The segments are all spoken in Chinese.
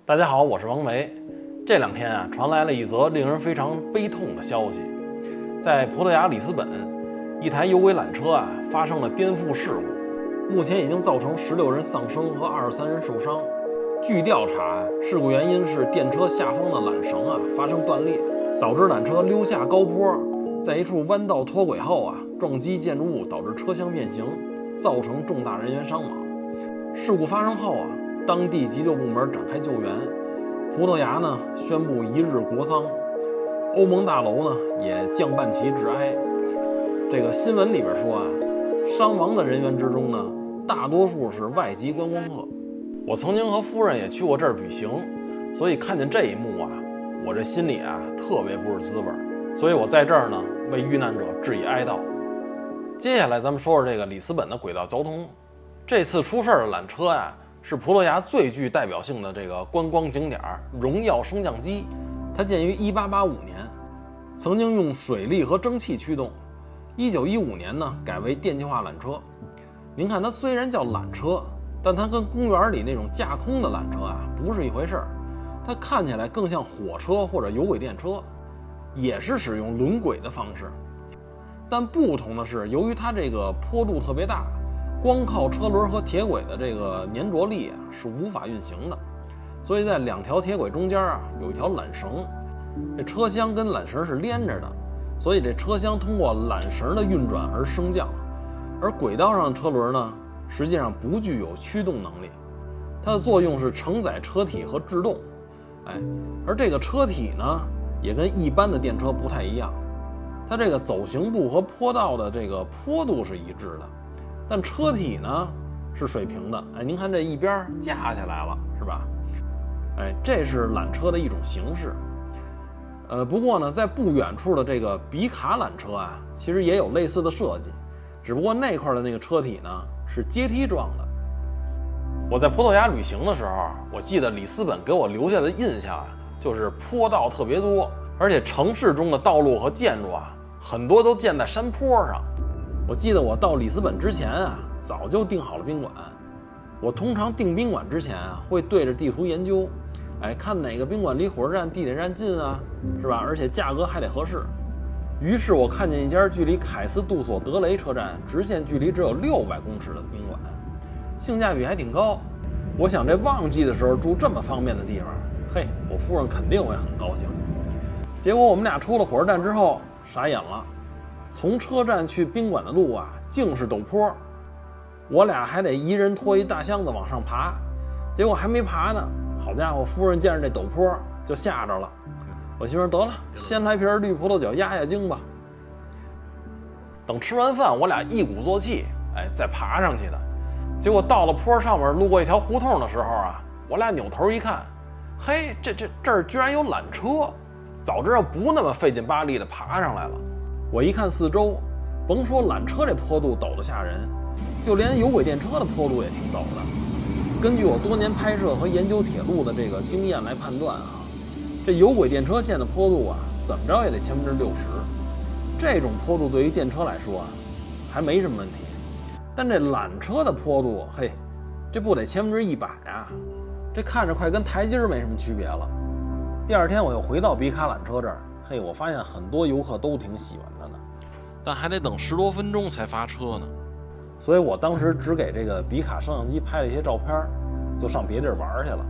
大家好，我是王维。这两天啊，传来了一则令人非常悲痛的消息，在葡萄牙里斯本，一台有轨缆车啊发生了颠覆事故，目前已经造成16人丧生和23人受伤。据调查，事故原因是电车下方的缆绳啊发生断裂，导致缆车溜下高坡，在一处弯道脱轨后啊撞击建筑物，导致车厢变形，造成重大人员伤亡。事故发生后啊，当地急救部门展开救援，葡萄牙呢宣布1日国丧，欧盟大楼呢也降半旗致哀。这个新闻里边说啊，伤亡的人员之中呢，大多数是外籍观光客。我曾经和夫人也去过这儿旅行，所以看见这一幕啊，我这心里啊特别不是滋味，所以我在这儿呢为遇难者致以哀悼。接下来咱们说说这个里斯本的轨道交通。这次出事的缆车呀，是葡萄牙最具代表性的这个观光景点荣耀升降机。它建于1885年，曾经用水力和蒸汽驱动。1915年呢改为电气化缆车。您看它虽然叫缆车，但它跟公园里那种架空的缆车啊不是一回事儿，它看起来更像火车或者有轨电车，也是使用轮轨的方式。但不同的是，由于它这个坡度特别大，光靠车轮和铁轨的这个粘着力啊是无法运行的，所以在2条铁轨中间啊有一条缆绳，这车厢跟缆绳是连着的，所以这车厢通过缆绳的运转而升降，而轨道上的车轮呢实际上不具有驱动能力，它的作用是承载车体和制动。而这个车体呢也跟一般的电车不太一样，它这个走行度和坡道的这个坡度是一致的，但车体呢是水平的。您看这一边架起来了，是吧？这是缆车的一种形式。不过呢，在不远处的这个比卡缆车啊，其实也有类似的设计，只不过那块的那个车体呢是阶梯状的。我在葡萄牙旅行的时候，我记得里斯本给我留下的印象啊，就是坡道特别多，而且城市中的道路和建筑啊，很多都建在山坡上。我记得我到里斯本之前啊，早就订好了宾馆。我通常订宾馆之前啊，会对着地图研究，看哪个宾馆离火车站、地铁站近啊，是吧？而且价格还得合适。于是我看见一家距离凯斯杜索德雷车站直线距离只有600公尺的宾馆，性价比还挺高。我想这旺季的时候住这么方便的地方，我夫人肯定会很高兴。结果我们俩出了火车站之后，傻眼了。从车站去宾馆的路啊，竟是陡坡，我俩还得一人拖一大箱子往上爬。结果还没爬呢，好家伙，夫人见着这陡坡就吓着了。我媳妇得了，先来瓶绿葡萄酒压压惊吧。等吃完饭，我俩一鼓作气，再爬上去的。结果到了坡上面，路过一条胡同的时候啊，我俩扭头一看，这儿居然有缆车，早知道不那么费劲巴力的爬上来了。我一看四周，甭说缆车这坡度陡得吓人，就连有轨电车的坡度也挺陡的。根据我多年拍摄和研究铁路的这个经验来判断啊，这有轨电车线的坡度啊，怎么着也得60%。这种坡度对于电车来说啊，还没什么问题。但这缆车的坡度，这不得100%啊！这看着快跟台阶没什么区别了。第二天我又回到比卡缆车这儿，我发现很多游客都挺喜欢它的，但还得等10多分钟才发车呢。所以我当时只给这个比卡摄像机拍了一些照片，就上别地儿玩去了。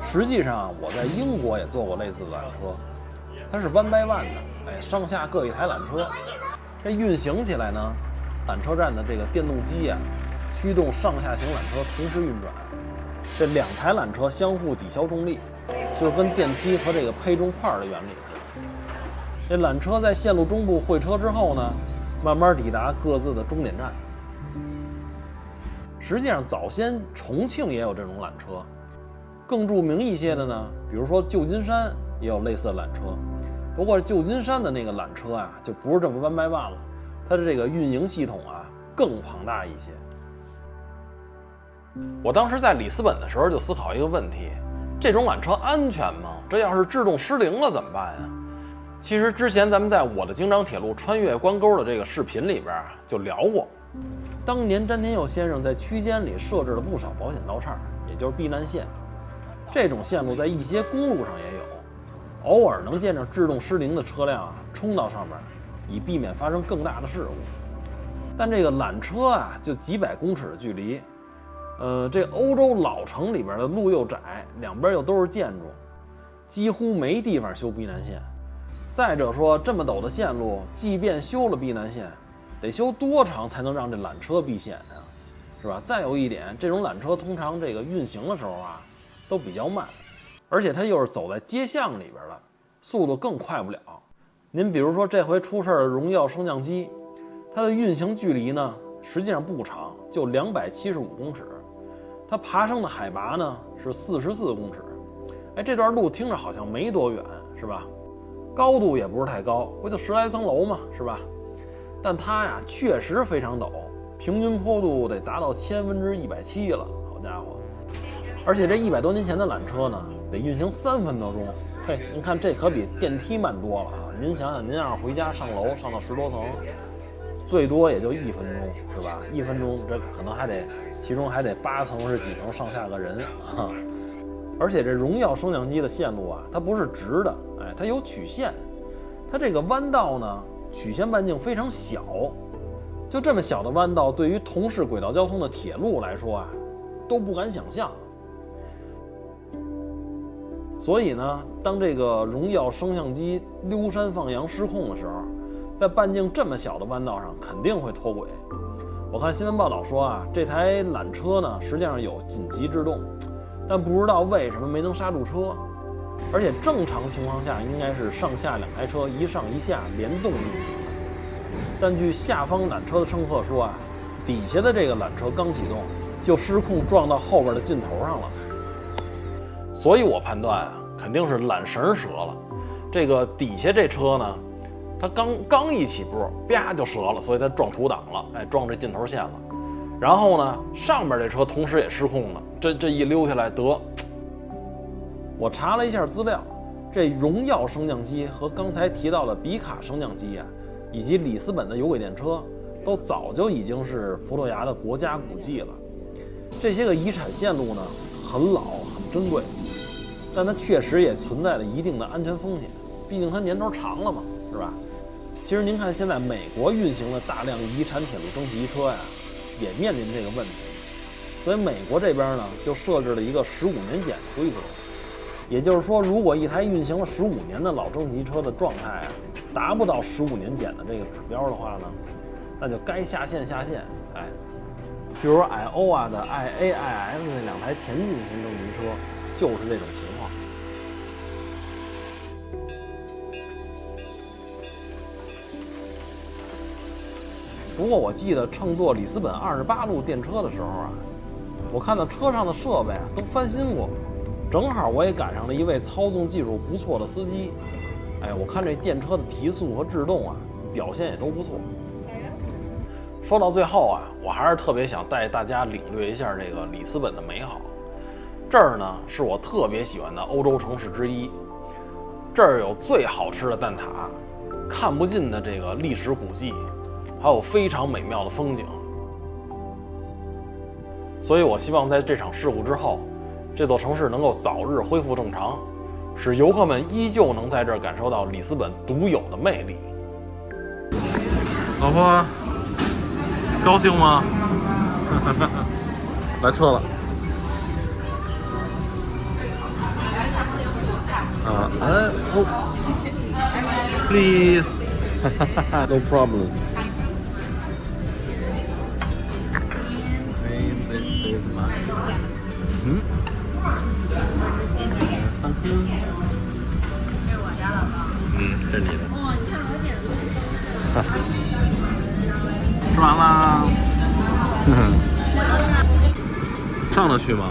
实际上我在英国也坐过类似的缆车，它是1 by 1的，上下各一台缆车。这运行起来呢，缆车站的这个电动机啊，驱动上下行缆车同时运转，这2台缆车相互抵消重力，就跟电梯和这个配重块的原理似的。这缆车在线路中部会车之后呢，慢慢抵达各自的终点站。实际上早先重庆也有这种缆车，更著名一些的呢，比如说旧金山也有类似的缆车。不过旧金山的那个缆车啊，就不是这么1 by 1了，它的这个运营系统啊更庞大一些。我当时在里斯本的时候就思考一个问题，这种缆车安全吗？这要是制动失灵了怎么办呀？其实之前咱们在我的京张铁路穿越关沟的这个视频里边就聊过，当年詹天佑先生在区间里设置了不少保险道岔，也就是避难线。这种线路在一些公路上也有，偶尔能见着制动失灵的车辆冲到上面，以避免发生更大的事故。但这个缆车就几百公尺的距离，这欧洲老城里边的路又窄，两边又都是建筑，几乎没地方修避难线。再者说，这么陡的线路，即便修了避难线，得修多长才能让这缆车避险啊？是吧？再有一点，这种缆车通常这个运行的时候都比较慢，而且它又是走在街巷里边的，速度更快不了。您比如说这回出事的荣耀升降机，它的运行距离呢，实际上不长，就275公尺，它爬升的海拔呢是44公尺。这段路听着好像没多远，是吧？高度也不是太高，不就10来层楼嘛，是吧？但它确实非常陡，平均坡度得达到1/170了，好家伙！而且这100多年前的缆车呢，得运行3分多钟。嘿，您看这可比电梯慢多了啊！您想想，您要是回家上楼上到10多层，最多也就1分钟，是吧？1分钟，这可能还得，其中还得8层是几层上下个人哈。而且这荣耀升降机的线路它不是直的，它有曲线，它这个弯道呢，曲线半径非常小，就这么小的弯道，对于同是轨道交通的铁路来说都不敢想象。所以呢，当这个荣耀升降机溜山放羊失控的时候，在半径这么小的弯道上肯定会脱轨。我看新闻报道说这台缆车呢，实际上有紧急制动，但不知道为什么没能刹住车，而且正常情况下应该是上下2台车一上一下联动运行的。但据下方缆车的乘客说底下的这个缆车刚启动就失控撞到后边的尽头上了。所以我判断肯定是缆绳折了。这个底下这车呢，它刚一起步，啪就折了，所以它撞土挡了，撞这尽头线了。然后呢，上边这车同时也失控了，这一溜下来得。我查了一下资料，这荣耀升降机和刚才提到的比卡升降机以及里斯本的有轨电车，都早就已经是葡萄牙的国家古迹了。这些个遗产线路呢，很老很珍贵，但它确实也存在了一定的安全风险，毕竟它年头长了嘛，是吧？其实您看现在美国运行的大量遗产铁路蒸汽机车也面临这个问题，所以美国这边呢就设置了一个15年检的规则，也就是说，如果一台运行了15年的老蒸汽机车的状态达不到15年检的这个指标的话呢，那就该下线下线。比如IOA的 IAIS 那2台前进型蒸汽机车就是这种情况。不过我记得乘坐里斯本28路电车的时候我看到车上的设备都翻新过，正好我也赶上了一位操纵技术不错的司机。我看这电车的提速和制动表现也都不错。说到最后我还是特别想带大家领略一下这个里斯本的美好。这儿呢是我特别喜欢的欧洲城市之一，这儿有最好吃的蛋挞，看不尽的这个历史古迹，还有非常美妙的风景。所以我希望在这场事故之后，这座城市能够早日恢复正常，使游客们依旧能在这儿感受到里斯本独有的魅力。老婆高兴吗？来车了。Please. No problem. This is mine. 这是我家老公。这是你的。哇，你看我点吃完啦。上得去吗？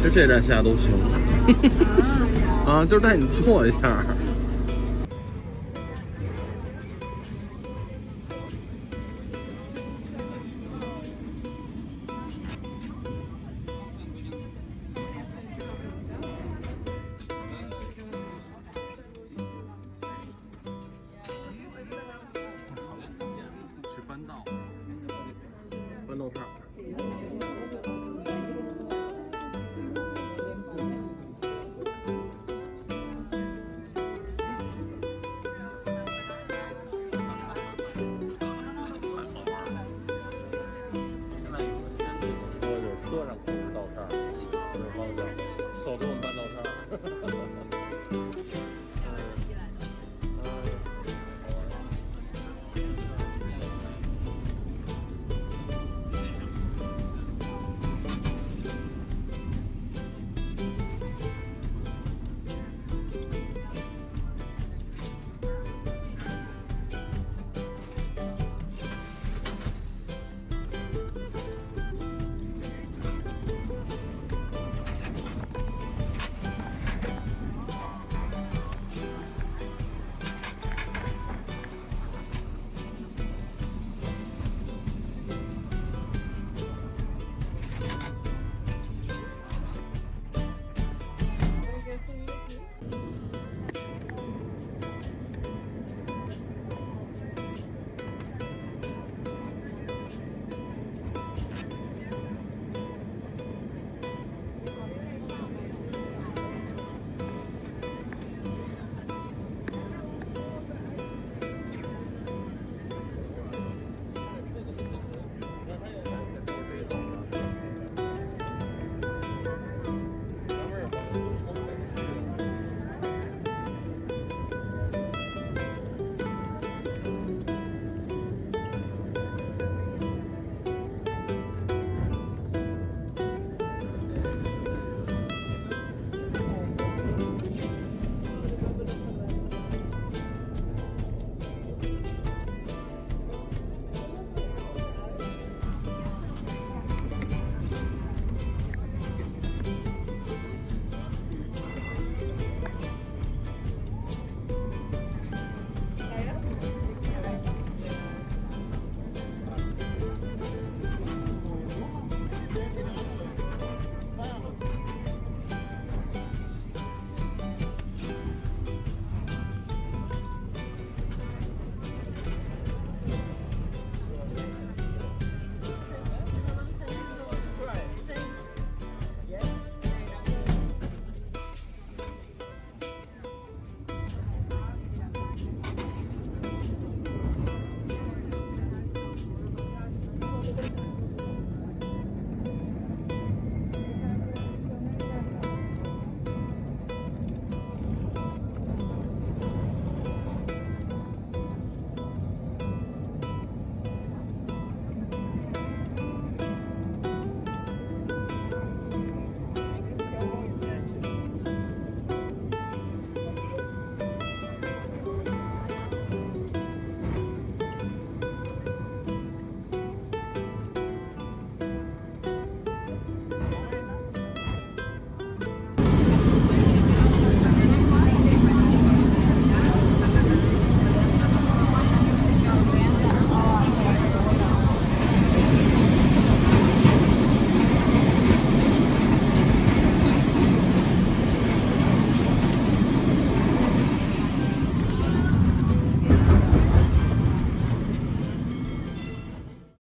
就这站下都行。啊，就是带你坐一下。去搬道，搬道片。